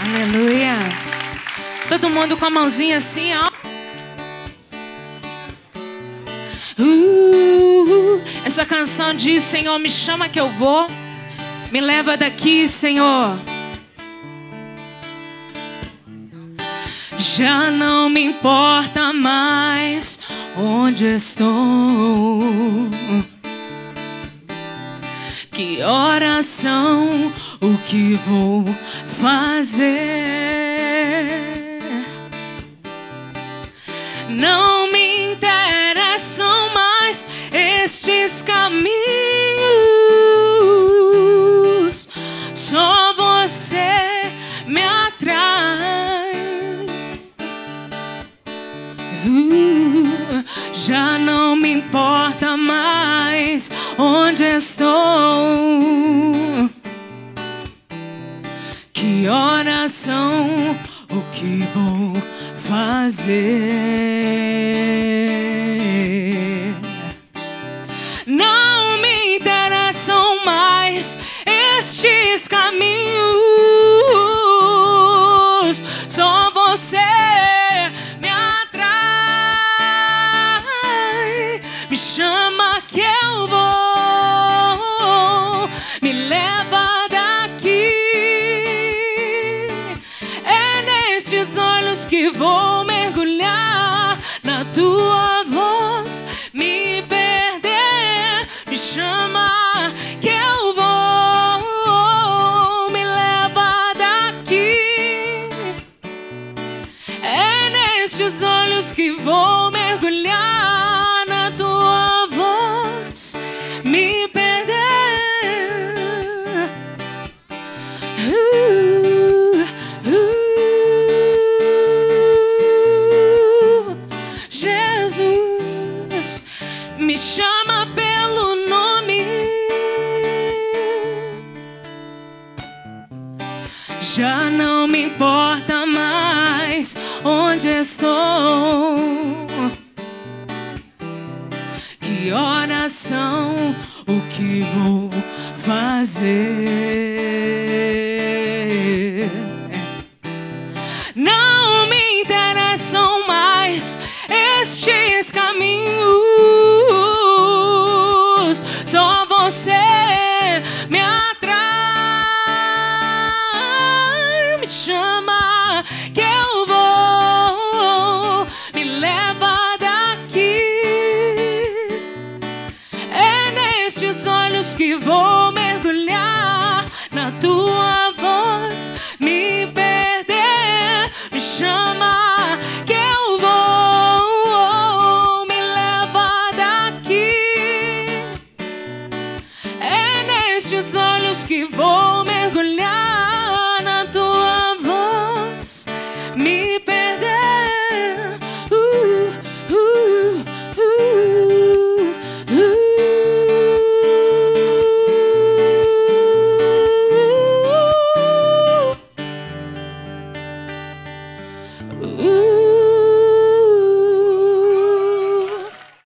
Aleluia. Todo mundo com a mãozinha assim, ó. Essa canção diz: Senhor, me chama que eu vou. Me leva daqui, Senhor. Já não me importa mais onde estou. Que oração, o que vou fazer? Não me interessam mais estes caminhos. Só você me atrai. Já não me importa mais onde estou. Que oração, o que vou fazer? Não me interessam mais estes caminhos. Só você me atrai. Me chama que eu vou. Me leva daqui. É nestes olhos que vou mergulhar na tua voz, me perder. Me chama que eu vou. Me leva daqui. É nestes olhos que vou mergulhar na tua voz, me perder. Jesus, me chama pelo nome. Já não me importa mais onde estou. Que oração, o que vou fazer? Não me interessam mais estes caminhos. Só você me atrai. Me chama que